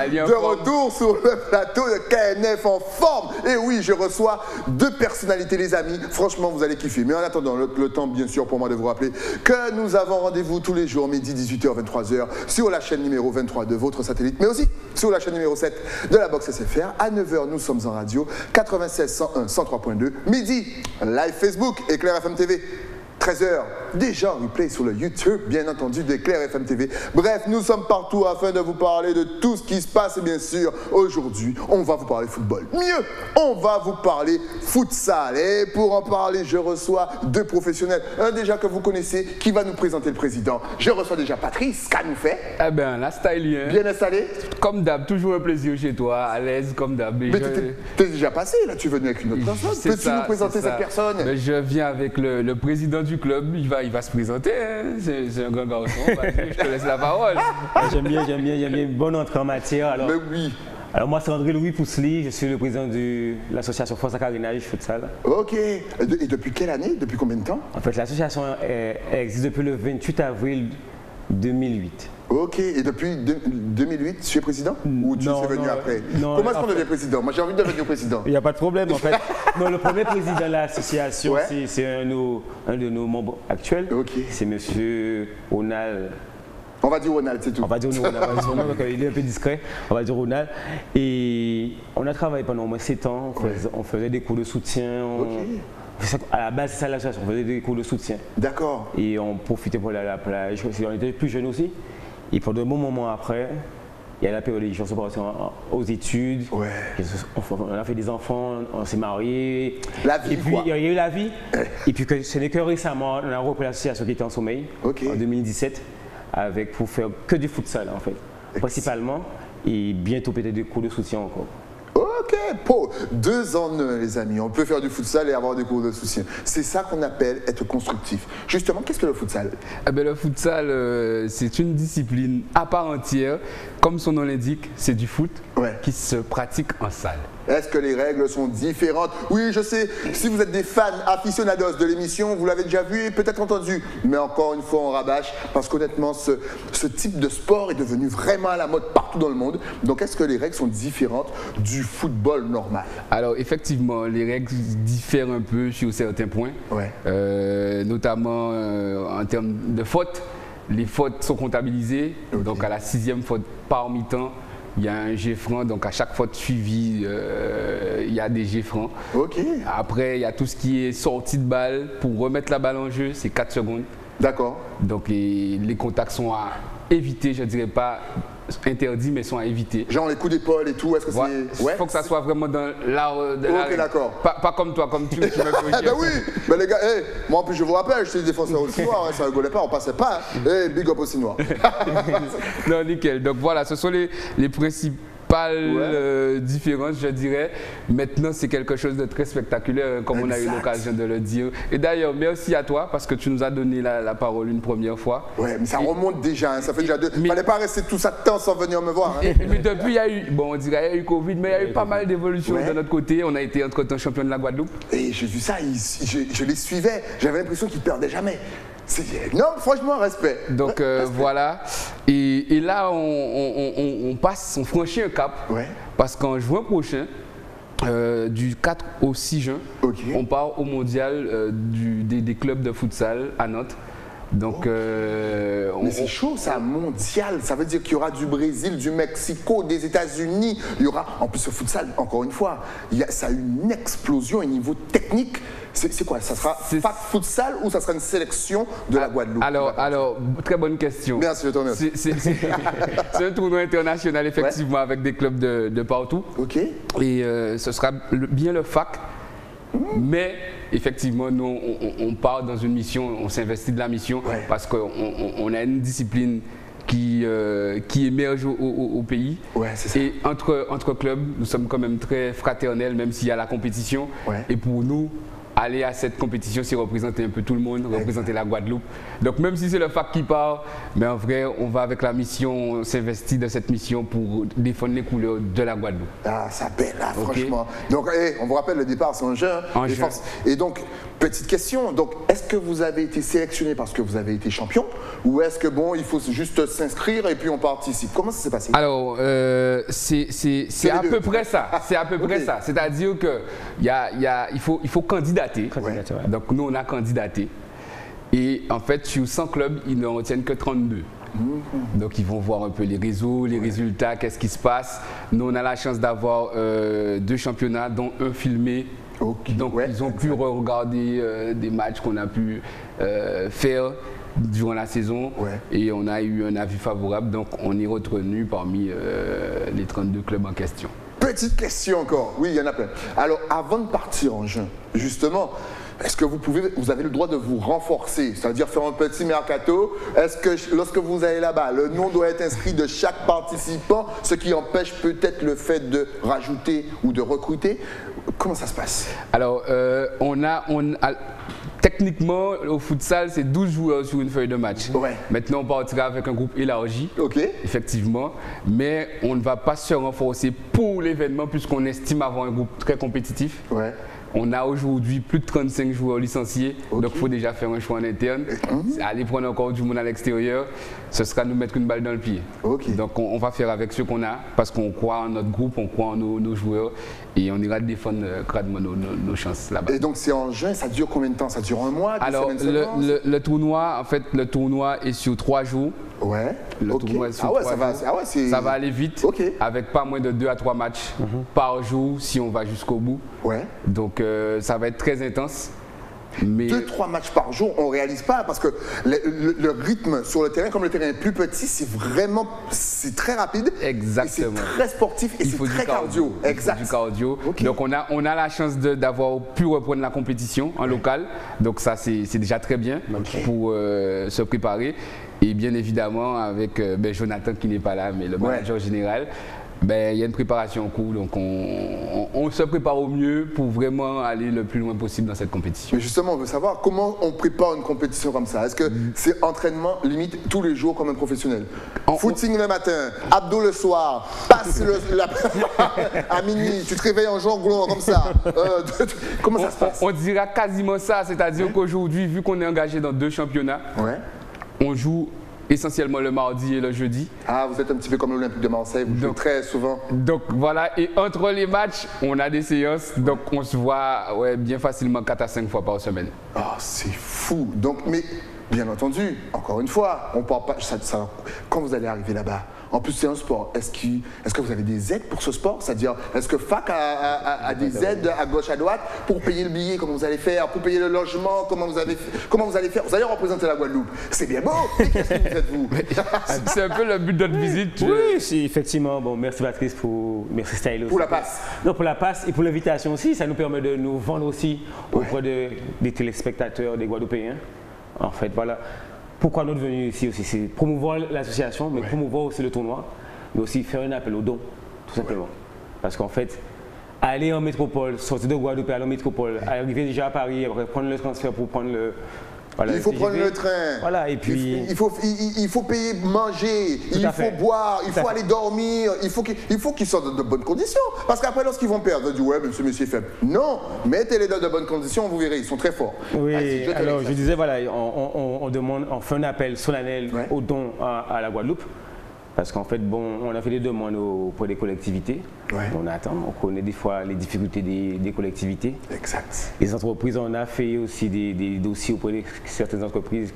De retour sur le plateau de KNF en forme. Et oui, je reçois deux personnalités, les amis. Franchement, vous allez kiffer. Mais en attendant, le temps, bien sûr, pour moi de vous rappeler que nous avons rendez-vous tous les jours, midi, 18h, 23h, sur la chaîne numéro 23 de votre satellite, mais aussi sur la chaîne numéro 7 de la Box SFR. À 9h, nous sommes en radio, 96, 101, 103.2. Midi, live Facebook, Éclair FM TV. 13h, déjà en replay sur le YouTube, bien entendu, d'Éclair FM TV. Bref, nous sommes partout afin de vous parler de tout ce qui se passe. Et bien sûr, aujourd'hui, on va vous parler football. Mieux, on va vous parler futsal. Et pour en parler, je reçois deux professionnels. Un déjà que vous connaissez, qui va nous présenter le président. Je reçois déjà Patrice, qu'a nous fait. Eh bien, la stylien. Bien installé. Comme d'hab, toujours un plaisir chez toi, à l'aise comme d'hab. Mais t'es déjà passé, là, tu es venu avec une autre personne. Peux-tu nous présenter cette personne? Mais je viens avec le président du club, il va se présenter, hein. C'est un grand garçon, je te laisse la parole. J'aime bien, bonne entrée en matière. Alors, Mais oui. Alors moi c'est André-Louis Poussely, je suis le président de l'association France Carénage Futsal. Ok, et depuis quelle année? Depuis combien de temps? En fait l'association existe depuis le 28 avril 2008. Ok, et depuis 2008, tu es président? Ou tu es venu après? Non, comment est-ce qu'on devient président? Moi j'ai envie de devenir président. Il n'y a pas de problème en fait. Non, le premier président de l'association, ouais, c'est un de nos membres actuels. Okay. C'est monsieur Ronald. On va dire Ronald, c'est tout. On va dire Ronald, il est un peu discret. On va dire Ronald. Et on a travaillé pendant au moins 7 ans, on faisait des cours de soutien. À la base, c'est ça l'association, on faisait des cours de soutien. D'accord. Et on profitait pour aller à la plage. On était plus jeunes aussi. Et pendant un bon moment après, il y a la période des gens sont partis aux études. Ouais. On a fait des enfants, on s'est mariés. La vie, et puis, il y a eu la vie. Et puis ce n'est que récemment, on a repris l'association qui était en sommeil, en 2017, pour faire que du futsal en fait, principalement. Et bientôt peut-être des cours de soutien encore. Ok, pour 2 ans, les amis, on peut faire du futsal et avoir des cours de soutien. C'est ça qu'on appelle être constructif. Justement, qu'est-ce que le futsal? Eh bien, le futsal, c'est une discipline à part entière. Comme son nom l'indique, c'est du foot qui se pratique en salle. Est-ce que les règles sont différentes? Oui, je sais, si vous êtes des fans aficionados de l'émission, vous l'avez déjà vu et peut-être entendu. Mais encore une fois, on rabâche parce qu'honnêtement, ce type de sport est devenu vraiment à la mode partout dans le monde. Donc, est-ce que les règles sont différentes du football normal? Alors, effectivement, les règles diffèrent un peu sur certains points, notamment en termes de fautes. Les fautes sont comptabilisées, donc à la 6e faute par mi-temps, il y a un G franc, donc à chaque faute suivie, il y a des G francs. Après, il y a tout ce qui est sortie de balle. Pour remettre la balle en jeu, c'est 4 secondes. D'accord. Donc les contacts sont à éviter, je ne dirais pas interdits, mais sont à éviter. Genre les coups d'épaule et tout, est-ce que c'est... Il faut que ça soit vraiment dans l'art de la règle. D'accord. Pas comme toi, comme tu me corriges. Ben oui, ben les gars, moi en plus je vous rappelle, j'étais défenseur aussi noir, ça rigolait pas, on passait pas. Big up aussi noir. Non, nickel. Donc voilà, ce sont les principales différences, je dirais. Maintenant, c'est quelque chose de très spectaculaire, comme on a eu l'occasion de le dire. Et d'ailleurs, merci à toi, parce que tu nous as donné la parole une première fois. Ouais, mais ça remonte déjà, hein, ça fait déjà 2. Il ne fallait pas rester tout ça de temps sans venir me voir. Hein. Et puis depuis, il y a eu, bon, on dirait, il y a eu Covid, mais il y a eu pas mal d'évolutions de notre côté. On a été entre-temps champion de la Guadeloupe. Et j'ai vu ça, je les suivais, j'avais l'impression qu'ils ne perdaient jamais. Non, franchement, respect. Donc voilà, et là on franchit un cap, parce qu'en juin prochain, du 4 au 6 juin, on part au mondial des clubs de futsal à Nantes. Donc, mais c'est chaud ça, mondial, ça veut dire qu'il y aura du Brésil, du Mexico, des États-Unis, il y aura, en plus le futsal, encore une fois, ça a eu une explosion au niveau technique. C'est quoi? Ça sera FAC Futsal ou ça sera une sélection de la Guadeloupe? Alors, très bonne question. Merci, je te remercie. C'est un tournoi international, effectivement, avec des clubs de partout. Et ce sera bien le FAC. Mais effectivement, nous, on part dans une mission, on s'investit de la mission parce qu'on a une discipline qui émerge au pays. Et entre clubs, nous sommes quand même très fraternels, même s'il y a la compétition. Et pour nous, aller à cette compétition, c'est représenter un peu tout le monde, représenter la Guadeloupe. Donc même si c'est le FAC qui part, mais en vrai, on va avec la mission, on s'investit dans cette mission pour défendre les couleurs de la Guadeloupe. Ah, ça belle là, franchement. Donc, on vous rappelle, le départ, c'est en juin. En juin. Et donc, Petite question, donc est-ce que vous avez été sélectionné parce que vous avez été champion ou est-ce que bon, il faut juste s'inscrire et puis on participe? Comment ça s'est passé? Alors, c'est à peu près ça. C'est à peu près ça. C'est-à-dire que il faut candidater. Ouais. Donc nous, on a candidaté. Et en fait, sur 100 clubs, ils ne retiennent que 32. Donc ils vont voir un peu les réseaux, les résultats, qu'est-ce qui se passe. Nous, on a la chance d'avoir 2 championnats, dont un filmé. Donc ils ont pu regarder des matchs qu'on a pu faire durant la saison et on a eu un avis favorable. Donc on est retenu parmi les 32 clubs en question. Petite question encore, oui, il y en a plein. Alors avant de partir en juin, justement, est-ce que vous avez le droit de vous renforcer, c'est-à-dire faire un petit mercato? Est-ce que lorsque vous allez là-bas, le nom doit être inscrit de chaque participant, ce qui empêche peut-être le fait de rajouter ou de recruter? Comment ça se passe? Alors, techniquement, au futsal, c'est 12 joueurs sur une feuille de match. Ouais. Maintenant, on partira avec un groupe élargi, effectivement, mais on ne va pas se renforcer pour l'événement puisqu'on estime avoir un groupe très compétitif. Ouais. On a aujourd'hui plus de 35 joueurs licenciés, donc il faut déjà faire un choix en interne. Aller prendre encore du monde à l'extérieur, ce sera nous mettre une balle dans le pied. Donc on va faire avec ce qu'on a, parce qu'on croit en notre groupe, on croit en nos joueurs, et on ira défendre gradement nos chances là-bas. Et donc c'est en juin, ça dure combien de temps? Ça dure un mois? Alors le tournoi, en fait, le tournoi est sur 3 jours. Ouais. Le tournoi est sur 3 jours. Ça va aller vite, avec pas moins de 2 à 3 matchs par jour si on va jusqu'au bout. Ouais. Donc ça va être très intense. 2-3 matchs par jour, on ne réalise pas parce que le rythme sur le terrain, comme le terrain est plus petit, c'est très rapide. Exactement. C'est très sportif et c'est très cardio. Exact. Du cardio. Donc on a la chance d'avoir pu reprendre la compétition en local. Donc ça c'est déjà très bien pour se préparer. Et bien évidemment avec Jonathan qui n'est pas là, mais le manager général. Il y a une préparation en cours, donc on se prépare au mieux pour vraiment aller le plus loin possible dans cette compétition. Mais justement, on veut savoir comment on prépare une compétition comme ça. Est-ce que c'est entraînement limite tous les jours comme un professionnel? Footing le matin, abdos le soir, passe à minuit, tu te réveilles en jonglant comme ça. Comment ça se passe? On dira quasiment ça, c'est-à-dire qu'aujourd'hui, vu qu'on est engagé dans 2 championnats, on joue essentiellement le mardi et le jeudi. Ah, vous êtes un petit peu comme l'Olympique de Marseille, vous jouez très souvent. Donc voilà, et entre les matchs, on a des séances, donc on se voit bien facilement 4 à 5 fois par semaine. Ah, c'est fou. Donc, mais bien entendu, encore une fois, on parle pas. Quand vous allez arriver là-bas, en plus c'est un sport. Est-ce que vous avez des aides pour ce sport? C'est-à-dire, est-ce que FAC a des aides à gauche à droite pour payer le billet? Comment vous allez faire? Pour payer le logement? Comment vous allez faire? Vous allez représenter la Guadeloupe. C'est bien beau. Mais qu'est-ce que vous êtes vous? C'est un peu le but de notre visite. Oui, effectivement. Bon, merci Patrice merci Stylo aussi. Pour la passe. Non, pour la passe et pour l'invitation aussi. Ça nous permet de nous vendre aussi auprès des téléspectateurs, des Guadeloupéens. En fait, voilà. Pourquoi notre venue ici aussi, c'est promouvoir l'association, mais promouvoir aussi le tournoi, mais aussi faire un appel aux dons, tout simplement. Parce qu'en fait, aller en métropole, sortir de Guadeloupe, aller en métropole, arriver déjà à Paris, après prendre le transfert pour prendre le... Voilà, il faut prendre le train. Voilà, et puis... Il faut payer, manger, il faut boire, il faut aller dormir, il faut qu'ils sortent de bonnes conditions. Parce qu'après, lorsqu'ils vont perdre, on dit ouais, mais ce monsieur est faible. Non, mettez-les dans de bonnes conditions, vous verrez, ils sont très forts. Oui, alors je disais, voilà, on fait un appel solennel aux dons à la Guadeloupe. Parce qu'en fait, bon, on a fait des demandes auprès des collectivités. On attend, on connaît des fois les difficultés des collectivités. Exact. Les entreprises, on a fait aussi des dossiers auprès de certaines entreprises.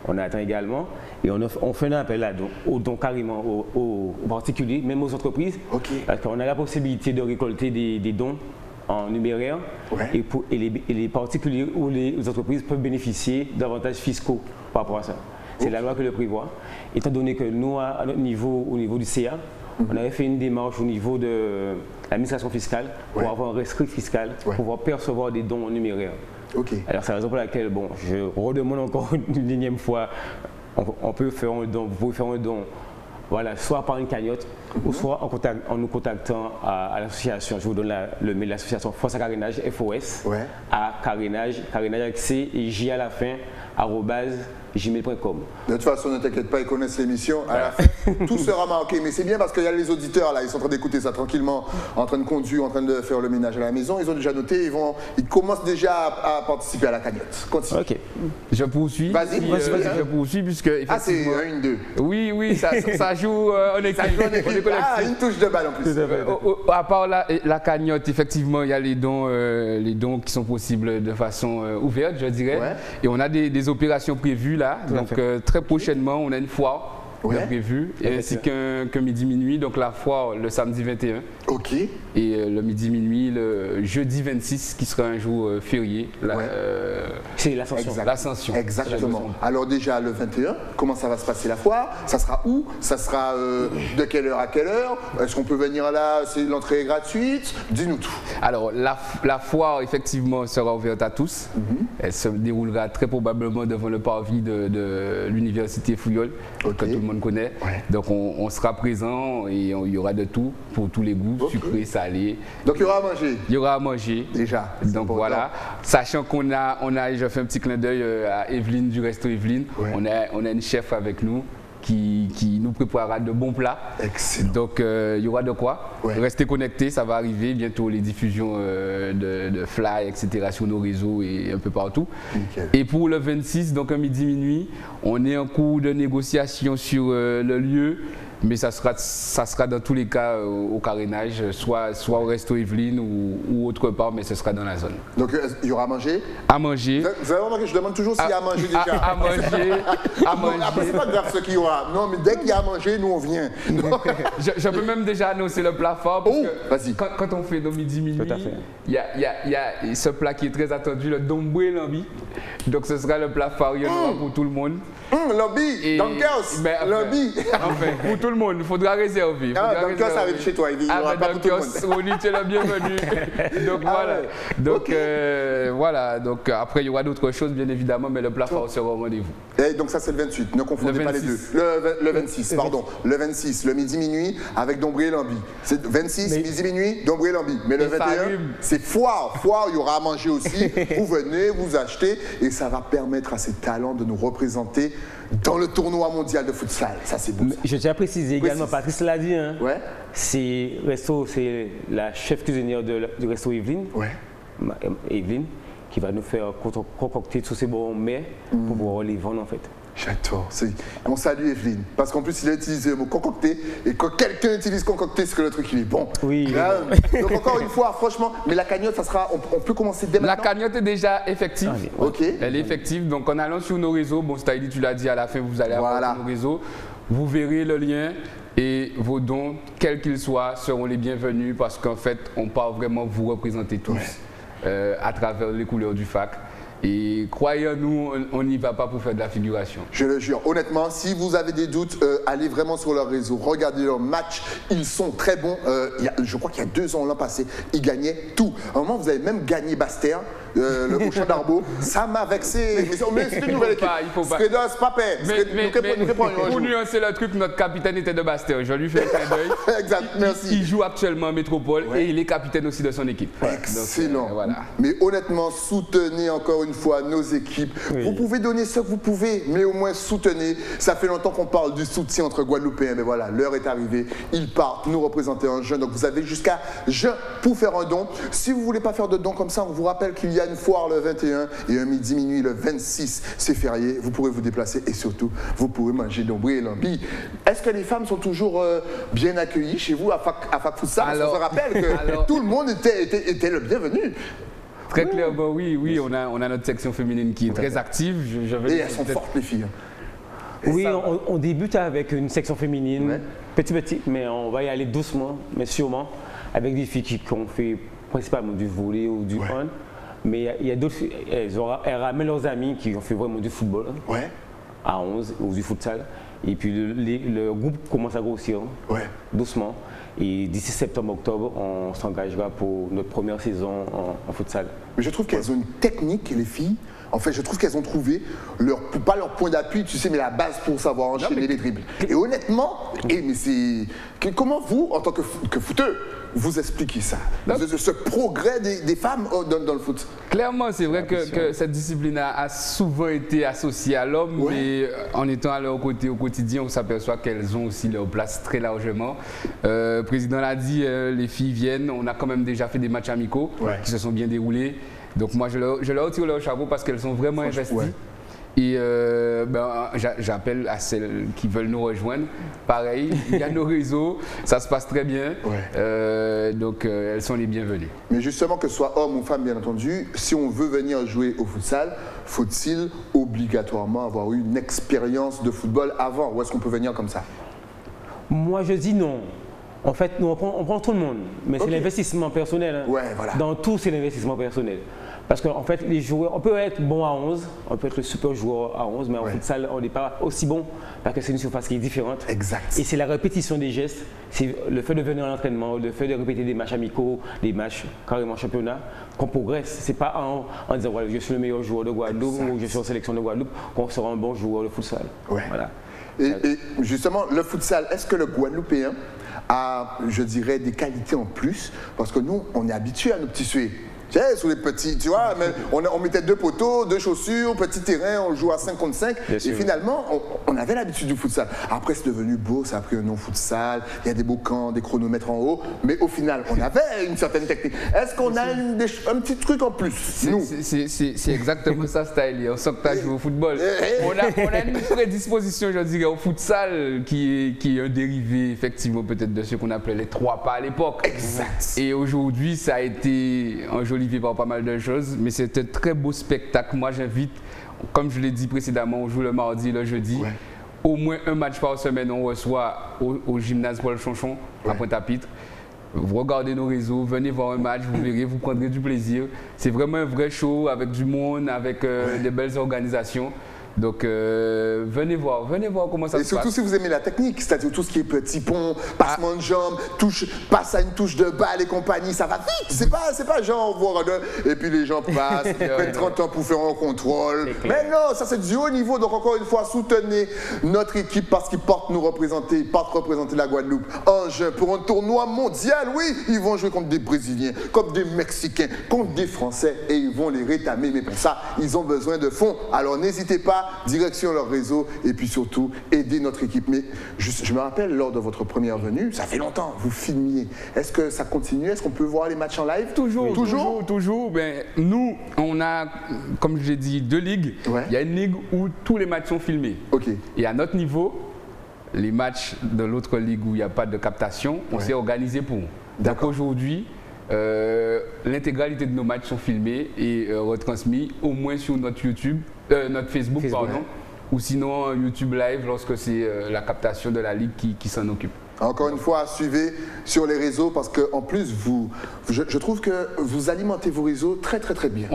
On attend également. Et on fait un appel aux dons carrément, aux particuliers, même aux entreprises. Parce qu'on a la possibilité de récolter des dons en numéraire. Et les particuliers ou les entreprises peuvent bénéficier d'avantages fiscaux par rapport à ça. C'est la loi qui le prévoit. Étant donné que nous, à notre niveau, au niveau du CA, on avait fait une démarche au niveau de l'administration fiscale pour avoir un rescrit fiscal, pour pouvoir percevoir des dons en numéraire. Alors c'est la raison pour laquelle, bon, je redemande encore une énième fois, on peut faire un don, vous pouvez faire un don, voilà, soit par une cagnotte, ou soit en nous contactant à l'association. Je vous donne le mail de l'association Force à Carénage, FOS, à carénage avec C et J à la fin, @gmail.com. De toute façon, ne t'inquiète pas, ils connaissent l'émission. À la fin, tout sera marqué. Mais c'est bien parce qu'il y a les auditeurs là, ils sont en train d'écouter ça tranquillement, en train de conduire, en train de faire le ménage à la maison. Ils ont déjà noté, ils commencent déjà à participer à la cagnotte. Continue. Ok. Je poursuis. Vas-y. Je poursuis puisque effectivement. Ah, c'est 1-2. Oui, ça joue en équipe. Ah, une touche de balle en plus. À part la cagnotte, effectivement, il y a les dons qui sont possibles de façon ouverte, je dirais. Ouais. Et on a des opérations prévues là. Donc très prochainement, on a une foire prévue, ainsi qu'un midi-minuit. Donc la foire le samedi 21. Ok. Et le midi-minuit, le jeudi 26, qui sera un jour férié. C'est l'Ascension. Exactement. Alors déjà le 21, comment ça va se passer la foire? Ça sera où? Ça sera de quelle heure à quelle heure? Est-ce qu'on peut venir là? L'entrée est gratuite? Dis-nous tout. Alors la foire effectivement sera ouverte à tous. Elle se déroulera très probablement devant le parvis de l'université Fouillol, que tout le monde connaît. Donc on sera présent et il y aura de tout pour tous les goûts, sucré, salé. Donc il y aura à manger? Il y aura à manger. Déjà. Donc voilà. Sachant qu'on a, je fais un petit clin d'œil à Evelyne du Resto Evelyne. On a une chef avec nous qui nous préparera de bons plats. Excellent. Donc il y aura de quoi. Restez connectés, ça va arriver bientôt les diffusions de fly, etc. sur nos réseaux et un peu partout. Nickel. Et pour le 26, donc un midi-minuit, on est en cours de négociation sur le lieu. Mais ça sera dans tous les cas au carénage, soit au Resto Evelyne ou autre part, mais ce sera dans la zone. Donc il y aura à manger? À manger. Vous avez remarqué, je demande toujours s'il y a à manger déjà. À manger. Après, c'est pas grave ce qu'il y aura. Non, mais dès qu'il y a à manger, nous on vient. Je peux même déjà annoncer le plat fort. Parce que quand on fait nos midi-minuit, il y a ce plat qui est très attendu, le dombré lambi. Donc ce sera le plat fort, il y en aura pour tout le monde. Lambi, Dunkers, lambi. Enfin, pour tout le monde, il faudra réserver. Dunkers arrive chez toi, il n'y aura pas pour tout le monde. Ronnie, tu es le bienvenu. Donc voilà. Donc voilà. Donc après, il y aura d'autres choses, bien évidemment, mais le plat fort sera au rendez-vous. Et donc ça, c'est le 28, ne confondez pas les deux. Le 26, pardon. Le 26, le midi-minuit avec dombré et lambi. C'est 26, midi-minuit, dombré et lambi. Mais le 21, c'est foire. Foire, il y aura à manger aussi. Vous venez, vous achetez, et ça va permettre à ces talents de nous représenter dans le tournoi mondial de futsal. Ça, c'est beau. Je tiens à préciser également, Patrice l'a dit, hein, c'est la chef cuisinière du Resto Evelyne, Evelyne, qui va nous faire concocter tous ces bons mets pour pouvoir les vendre en fait. J'adore. On salue Evelyne, parce qu'en plus il a utilisé le mot concocter, et quand quelqu'un utilise concocter, c'est que le truc il est bon. Oui. Donc encore une fois, franchement, mais la cagnotte, ça sera, on peut commencer dès maintenant. La cagnotte est déjà effective. Elle est effective, donc en allant sur nos réseaux, bon Staïli tu l'as dit à la fin, vous allez avoir nos réseaux, vous verrez le lien. Et vos dons, quels qu'ils soient, seront les bienvenus, parce qu'en fait, on part vraiment vous représenter tous à travers les couleurs du FAC. Et croyez-nous, on n'y va pas pour faire de la figuration. Je le jure. Honnêtement, si vous avez des doutes, allez vraiment sur leur réseau, regardez leur match. Ils sont très bons. Je crois qu'il y a 2 ans, l'an passé, ils gagnaient tout. À un moment, vous avez même gagné Bastère, le Champ d'Arbaud. Ça m'a vexé. Mais c'est une nouvelle équipe. Il faut pas. C'est pas paix. Pour nuancer le truc, notre capitaine était de Bastère. Je lui fais un clin d'œil. Exact, merci. Il joue actuellement en métropole et il est capitaine aussi de son équipe. Excellent. Donc, voilà. Mais honnêtement, soutenez encore une fois nos équipes. Vous pouvez donner ce que vous pouvez, mais au moins soutenez. Ça fait longtemps qu'on parle du soutien entre Guadeloupéens, mais voilà, l'heure est arrivée. Ils partent nous représenter en juin, donc vous avez jusqu'à juin pour faire un don. Si vous ne voulez pas faire de don comme ça, on vous rappelle qu'il y a une foire le 21 et un midi-minuit le 26, c'est férié. Vous pourrez vous déplacer et surtout, vous pourrez manger dombré et lambi. Est-ce que les femmes sont toujours bien accueillies chez vous à Fac Futsal? On se rappelle que tout le monde était le bienvenu. Très clairement, oui, on a notre section féminine qui est très active. Et elles sont fortes, les filles. Oui, on débute avec une section féminine, petit, mais on va y aller doucement, mais sûrement, avec des filles qui ont fait principalement du volley ou du hand. Mais il y a d'autres filles, elles ramènent leurs amis qui ont fait vraiment du football, à 11, ou du futsal. Et puis le groupe commence à grossir, doucement. Et d'ici septembre-octobre, on s'engagera pour notre première saison en futsal. Mais je trouve qu'elles ont une technique, les filles. En fait, je trouve qu'elles ont trouvé pas leur point d'appui, tu sais, mais la base pour savoir enchaîner les dribbles. Et honnêtement, comment vous, en tant que footeux, vous expliquez ça, ce progrès des femmes dans le foot? Clairement, c'est vrai que cette discipline a souvent été associée à l'homme, mais en étant à leur côté au quotidien, on s'aperçoit qu'elles ont aussi leur place très largement. Le président l'a dit, les filles viennent, on a quand même déjà fait des matchs amicaux qui se sont bien déroulés. Donc moi, je leur tire leur chapeau parce qu'elles sont vraiment investies. Et j'appelle à celles qui veulent nous rejoindre. Pareil, il y a nos réseaux, ça se passe très bien. Donc elles sont les bienvenues. Mais justement, que ce soit homme ou femme, bien entendu, si on veut venir jouer au futsal, faut-il obligatoirement avoir eu une expérience de football avant? Ou est-ce qu'on peut venir comme ça? Moi, je dis non. En fait, nous, on prend tout le monde, mais c'est l'investissement personnel. Hein. Dans tout, c'est l'investissement personnel. Parce qu'en fait, les joueurs, on peut être bon à 11, on peut être le super joueur à 11, mais en futsal, on n'est pas aussi bon parce que c'est une surface qui est différente. Exact. Et c'est la répétition des gestes, c'est le fait de venir à l'entraînement, le fait de répéter des matchs amicaux, des matchs carrément championnat, qu'on progresse. C'est pas en disant voilà, je suis le meilleur joueur de Guadeloupe ou je suis en sélection de Guadeloupe qu'on sera un bon joueur de futsal. Voilà. Et justement, le futsal, est-ce que le Guadeloupéen a, je dirais, des qualités en plus? Parce que nous, on est habitués à nos petits sués. Sous les petits, tu vois, on mettait 2 poteaux, 2 chaussures, petit terrain, on joue à 5 contre 5. Et finalement, on avait l'habitude du futsal. Après, c'est devenu beau, ça a pris un nom futsal, il y a des beaux camps, des chronomètres en haut. Mais au final, on avait une certaine technique. Est-ce qu'on a un petit truc en plus? C'est exactement ça, Stylie. On sent que tu as joué au football. On a une prédisposition, je dirais, au futsal qui est un dérivé, effectivement, peut-être de ce qu'on appelait les 3 pas à l'époque. Exact. Et aujourd'hui, ça a été un joli par pas mal de choses, mais c'est un très beau spectacle. Moi, j'invite, comme je l'ai dit précédemment, on joue le mardi et le jeudi. Au moins un match par semaine, on reçoit au gymnase Paul Chonchon, à Pointe-à-Pitre. Vous regardez nos réseaux, venez voir un match, vous verrez, vous prendrez du plaisir. C'est vraiment un vrai show avec du monde, avec des belles organisations. Donc venez voir comment ça se passe. Et surtout si vous aimez la technique, c'est-à-dire tout ce qui est petit pont, passement de jambes, passe à une touche de balle et compagnie, ça va vite. C'est pas genre voir et puis les gens passent, prennent 30 ans pour faire un contrôle. Mais non, ça c'est du haut niveau. Donc encore une fois, soutenez notre équipe parce qu'ils partent représenter la Guadeloupe en juin pour un tournoi mondial. Oui, ils vont jouer contre des Brésiliens, contre des Mexicains, contre des Français et ils vont les rétamer. Mais pour ça, ils ont besoin de fonds. Alors n'hésitez pas. Direction leur réseau et puis surtout aider notre équipe. Mais je me rappelle lors de votre première venue, ça fait longtemps, vous filmiez. Est-ce que ça continue? Est-ce qu'on peut voir les matchs en live? Toujours. Ben, nous, on a, comme je l'ai dit, 2 ligues. Il y a une ligue où tous les matchs sont filmés. Et à notre niveau, les matchs de l'autre ligue où il n'y a pas de captation, on s'est organisé pour. Donc aujourd'hui, l'intégralité de nos matchs sont filmés et retransmis au moins sur notre YouTube, notre Facebook, pardon, ou sinon YouTube Live lorsque c'est la captation de la ligue qui s'en occupe. Encore une fois, suivez sur les réseaux parce qu'en plus, je trouve que vous alimentez vos réseaux très bien.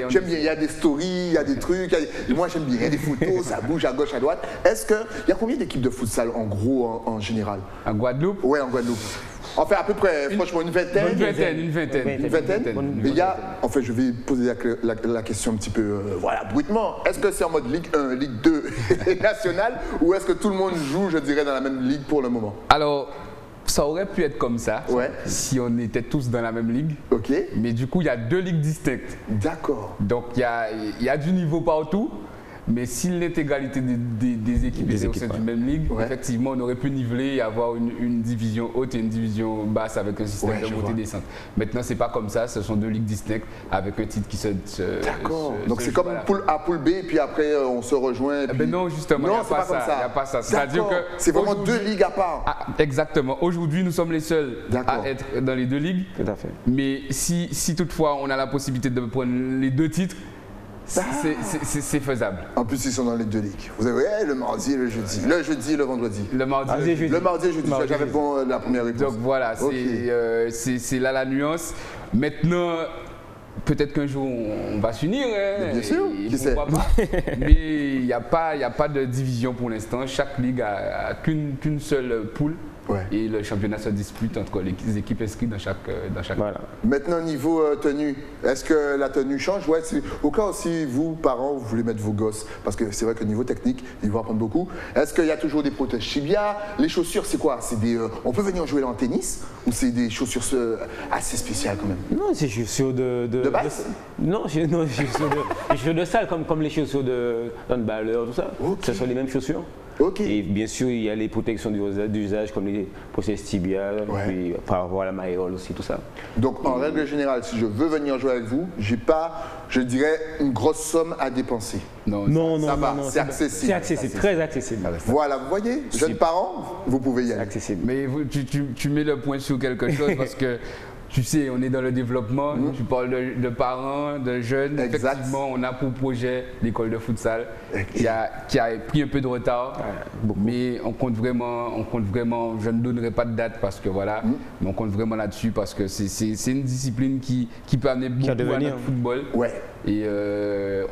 J'aime bien, il y a des stories, il y a des trucs, moi j'aime bien, il y a des photos, ça bouge à gauche, à droite. Est-ce qu'il y a combien d'équipes de futsal en gros en général? En Guadeloupe? Oui, en Guadeloupe. Enfin, à peu près, franchement, une vingtaine. Une vingtaine. Il y a, en fait, je vais poser la question un petit peu, brutement. Est-ce que c'est en mode Ligue 1, Ligue 2 et nationale, ou est-ce que tout le monde joue, je dirais, dans la même ligue pour le moment? Alors, ça aurait pu être comme ça, si on était tous dans la même ligue. Mais du coup, il y a 2 ligues distinctes. D'accord. Donc, il y a du niveau partout. Mais si l'intégralité des équipes étaient au sein d'une même ligue, effectivement, on aurait pu niveler et avoir une division haute et une division basse avec un système de montée-descente. Maintenant, c'est pas comme ça. Ce sont 2 ligues distinctes avec un titre qui se D'accord. Donc, c'est comme poule A, poule B, et puis après, on se rejoint. Ben non, justement, il n'y a pas ça. C'est-à-dire que c'est vraiment 2 ligues à part. Exactement. Aujourd'hui, nous sommes les seuls à être dans les 2 ligues. Tout à fait. Mais si toutefois, on a la possibilité de prendre les 2 titres, c'est faisable. En plus, ils sont dans les 2 ligues. Vous avez le mardi et le jeudi. Le jeudi et le vendredi. Le mardi et le jeudi. J'avais bon la première réponse. Donc voilà, c'est là la nuance. Maintenant, peut-être qu'un jour on va s'unir. Bien sûr, qui sait. Mais il n'y a pas de division pour l'instant. Chaque ligue a qu'une seule poule et le championnat se dispute entre les équipes inscrites dans chaque. Voilà. Maintenant, niveau tenue, est-ce que la tenue change? Ouais, au cas où si vous, parents, vous voulez mettre vos gosses, parce que c'est vrai que niveau technique, ils vont apprendre beaucoup. Est-ce qu'il y a toujours des protèges tibia? Les chaussures, c'est quoi? On peut venir jouer en tennis ou c'est des chaussures assez spéciales quand même? Non, c'est chaussures de base? Non, c'est chaussures de salle, comme les chaussures de handballeur, tout ça. Ce sont les mêmes chaussures. Et bien sûr, il y a les protections d'usage comme les protèges tibia, puis par rapport à la malléole aussi, tout ça. Donc en règle générale, si je veux venir jouer avec vous, j'ai pas, je dirais, une grosse somme à dépenser. Non, ça va, c'est accessible. C'est accessible, très accessible. Voilà, vous voyez, jeunes parents, vous pouvez y aller. Accessible. Mais tu mets le point sur quelque chose parce que tu sais, on est dans le développement, tu parles de parents, de jeunes. Exact. Effectivement, on a pour projet l'école de futsal qui a pris un peu de retard, mais on compte vraiment, je ne donnerai pas de date parce que voilà, mais on compte vraiment là-dessus parce que c'est une discipline qui peut amener beaucoup à notre football. Et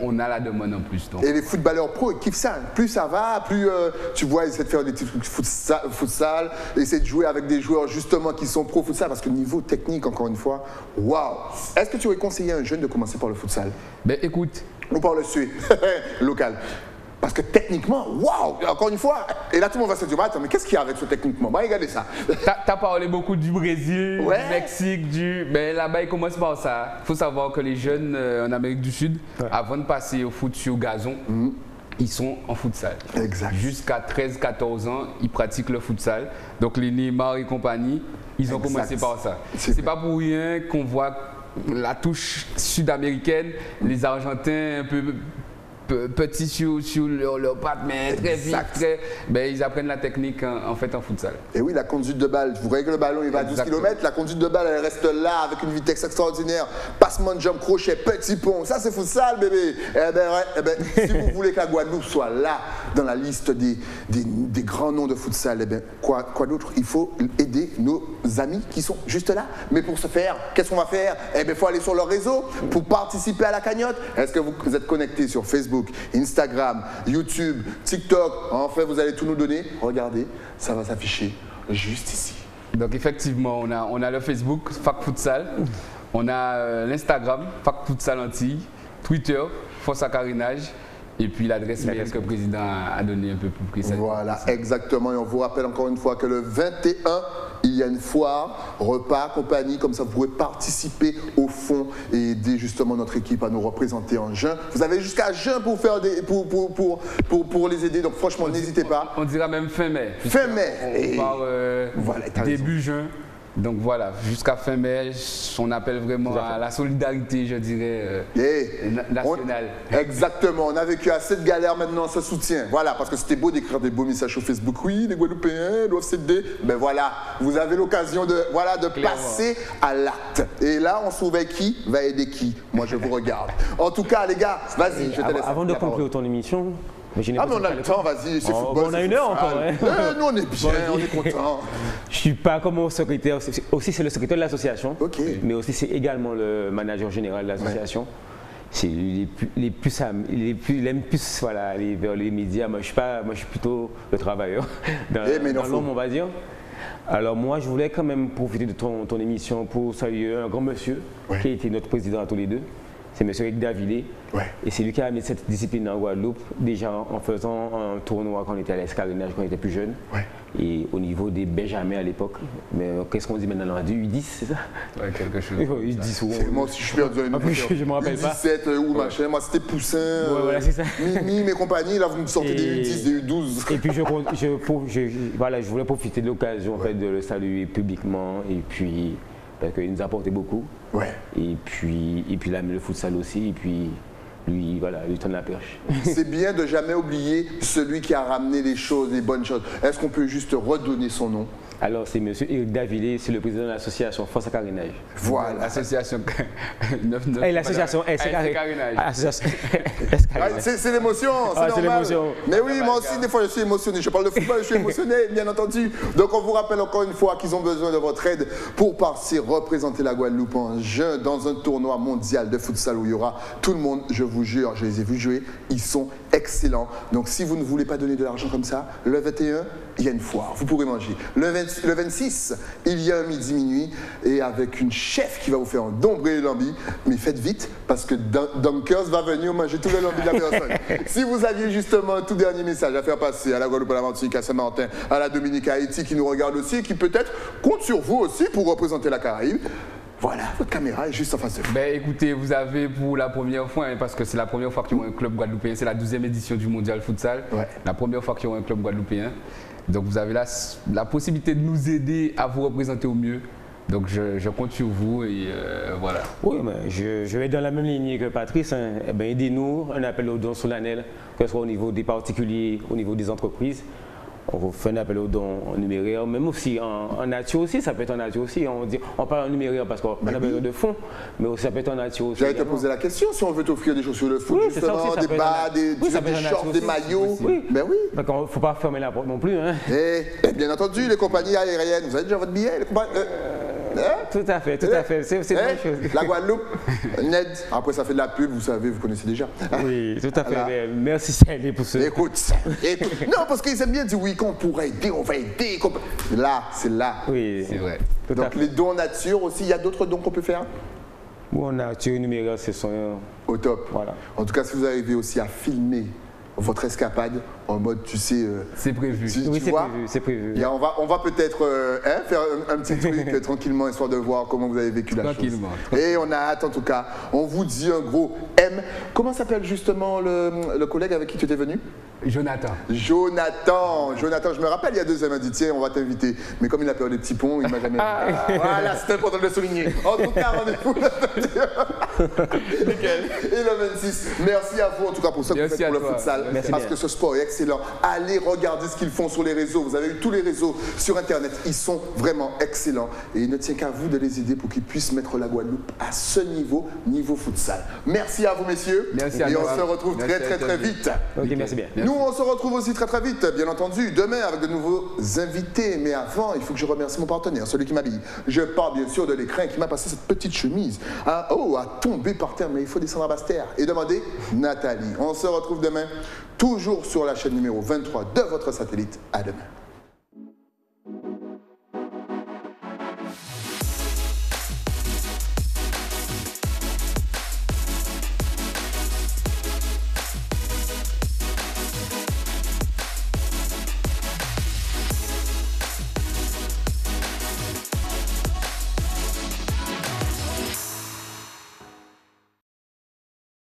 on a la demande en plus. Donc. Et les footballeurs pro, ils kiffent ça. Plus ça va, plus tu vois, ils essaient de faire des petits trucs futsal, essaient de jouer avec des joueurs justement qui sont pro futsal parce que niveau technique, encore une fois, waouh. Est-ce que tu aurais conseillé à un jeune de commencer par le futsal? Ben écoute. Ou par le SUE local? Parce que techniquement, waouh, encore une fois, et là tout le monde va se dire, attends, mais qu'est-ce qu'il y a avec ce techniquement? Regardez ça. T'as parlé beaucoup du Brésil, du Mexique, ben là-bas ils commencent par ça. Il faut savoir que les jeunes en Amérique du Sud, avant de passer au foot sur gazon, ils sont en futsal. Exact. Jusqu'à 13-14 ans, ils pratiquent le futsal. Donc les Neymar et compagnie, ils ont commencé par ça. C'est pas pour rien qu'on voit la touche sud-américaine, les Argentins un peu petits sur leur patte, mais très vite, ils apprennent la technique en fait en futsal. Et oui, la conduite de balle, vous voyez que le ballon il va à 12 km, la conduite de balle elle reste là avec une vitesse extraordinaire, passement de jump, crochet, petit pont, ça c'est futsal bébé. Si vous voulez que la Guadeloupe soit là dans la liste des grands noms de futsal, quoi d'autre? Il faut aider nos amis qui sont juste là. Mais pour ce faire, qu'est-ce qu'on va faire? Il faut aller sur leur réseau pour participer à la cagnotte. Est-ce que vous êtes connectés sur Facebook, Instagram, YouTube, TikTok? Enfin, vous allez tout nous donner. Regardez, ça va s'afficher juste ici. Donc effectivement, on a le Facebook, Fac Futsal. On a l'Instagram, Fac Futsal Antilles. Twitter, Force à Carénage. Et puis l'adresse mail que le président a donnée un peu plus précise. Voilà, exactement. Et on vous rappelle encore une fois que le 21, il y a une foire, repas, compagnie, comme ça vous pourrez participer au fond et aider justement notre équipe à nous représenter en juin. Vous avez jusqu'à juin pour faire pour les aider, donc franchement n'hésitez pas. On dira même fin mai. Fin mai. On part début juin. Donc voilà, jusqu'à fin mai, on appelle vraiment à la solidarité, je dirais, nationale. Exactement, on a vécu assez de galères, maintenant on se soutient. Voilà, parce que c'était beau d'écrire des beaux messages sur Facebook. Oui, les Guadeloupéens doivent s'aider. Ben voilà, vous avez l'occasion de passer à l'acte. Et là, on surveille qui va aider qui. Moi, je vous regarde. En tout cas, les gars, vas-y, je te laisse. Avant de conclure ton émission, mais on a le temps, vas-y, c'est football. On a une heure encore. Nous, on est bien, on est contents. Je ne suis pas comme secrétaire, aussi c'est le secrétaire de l'association, mais aussi c'est également le manager général de l'association. C'est il aime plus voilà, aller vers les médias. Moi, je suis plutôt le travailleur dans l'homme, on va dire. Alors moi, je voulais quand même profiter de ton émission pour saluer un grand monsieur qui a été notre président à tous les deux. C'est M. Eric Davilé. Et c'est lui qui a mis cette discipline en Guadeloupe, déjà en faisant un tournoi quand on était à l'escalinage, quand on était plus jeune. Et au niveau des Benjamins à l'époque. Mais qu'est-ce qu'on dit maintenant? On a dit U10, c'est ça? Quelque chose. U10 ou... Moi aussi, je suis perdu dans les je me rappelle pas. U17 ou machin. Moi, c'était Poussin, voilà, c'est ça. Mimi, mes compagnies. Là, vous me sortez des U10, des U12. Et puis, je voulais profiter de l'occasion en fait, de le saluer publiquement. Et puis, parce qu'il nous a apporté beaucoup. Et puis là, le futsal aussi. Et puis, lui, voilà, lui donne la perche. C'est bien de jamais oublier celui qui a ramené les choses, les bonnes choses. Est-ce qu'on peut juste redonner son nom? Alors, c'est M. Eric Davilé, c'est le président de l'association Force à Carénage. Voilà. L'association 99. Et l'association Carénage. C'est l'émotion, c'est normal. Mais oui, moi aussi, des fois, je suis émotionné. Je parle de football, je suis émotionné, bien entendu. Donc, on vous rappelle encore une fois qu'ils ont besoin de votre aide pour partir représenter la Guadeloupe en juin dans un tournoi mondial de futsal où il y aura tout le monde. Je vous jure, je les ai vus jouer. Ils sont excellent. Donc si vous ne voulez pas donner de l'argent comme ça, le 21, il y a une foire, vous pourrez manger. Le 26, il y a un midi-minuit et avec une chef qui va vous faire un dombré et lambi. Mais faites vite parce que Dunkers va venir manger tous les lambis de la personne. Si vous aviez justement un tout dernier message à faire passer à la Guadeloupe, à la Martinique, à Saint-Martin, à la Dominique, à Haïti qui nous regarde aussi et qui peut-être compte sur vous aussi pour représenter la Caraïbe, voilà, votre caméra est juste en face de vous. Ben, écoutez, vous avez pour la première fois, hein, parce que c'est la première fois qu'il y aura un club guadeloupéen, c'est la 12e édition du Mondial Futsal, la première fois qu'il y aura un club guadeloupéen. Donc vous avez la possibilité de nous aider à vous représenter au mieux. Donc je compte sur vous et voilà. Oui, mais je vais dans la même ligne que Patrice. Hein. Eh ben, aidez-nous, un appel aux dons solennels, que ce soit au niveau des particuliers, au niveau des entreprises. On vous fait un appel aux dons en numéraire, même aussi en nature aussi, ça peut être en nature aussi. On parle en numéraire parce qu'on a besoin de fonds, mais ça peut être en nature aussi. J'allais te poser la question, si on veut t'offrir des chaussures de foot, justement, des bas, des shorts, des maillots. Oui. Ben oui. Donc il ne faut pas fermer la porte non plus. Hein. Et bien entendu, les compagnies aériennes, vous avez déjà votre billet Tout à fait, tout à fait. C'est une bonne chose. La Guadeloupe, Ned, après ça fait de la pub, vous savez, vous connaissez déjà. Oui, tout à fait. Voilà. Merci Sally pour ce. Écoute, non, parce qu'ils aiment bien dire oui, qu'on pourrait aider, on va aider. Là, c'est là. Oui, c'est vrai. Donc les dons en nature aussi, il y a d'autres dons qu'on peut faire? Bon, en nature, numéraire, c'est son. Au top. Voilà. En tout cas, si vous arrivez aussi à filmer votre escapade en mode, tu sais... c'est prévu. Oui, c'est prévu. Et on va peut-être faire un petit truc tranquillement, histoire de voir comment vous avez vécu la chose. Et on a hâte en tout cas. On vous dit un gros M. Comment s'appelle justement le collègue avec qui tu étais venu? Jonathan, je me rappelle, il y a 2 ans, il m'a dit, tiens, on va t'inviter. Mais comme il a peur des petits ponts, il m'a jamais invité. Voilà, c'est important de le souligner. En tout cas, rendez-vous le 21 et le 26. Merci à vous, en tout cas, pour ça que vous faites pour le futsal. Parce que ce sport est excellent. Allez regarder ce qu'ils font sur les réseaux. Vous avez eu tous les réseaux sur Internet. Ils sont vraiment excellents. Et il ne tient qu'à vous de les aider pour qu'ils puissent mettre la Guadeloupe à ce niveau futsal. Merci à vous, messieurs. Merci à vous. Et on se retrouve très vite. Ok, merci bien. Nous, on se retrouve aussi très vite, bien entendu, demain avec de nouveaux invités. Mais avant, il faut que je remercie mon partenaire, celui qui m'habille. Je parle bien sûr de l'écrin qui m'a passé cette petite chemise. À tomber par terre, mais il faut descendre à basse terre. Et demander Nathalie. On se retrouve demain, toujours sur la chaîne numéro 23 de votre satellite. À demain.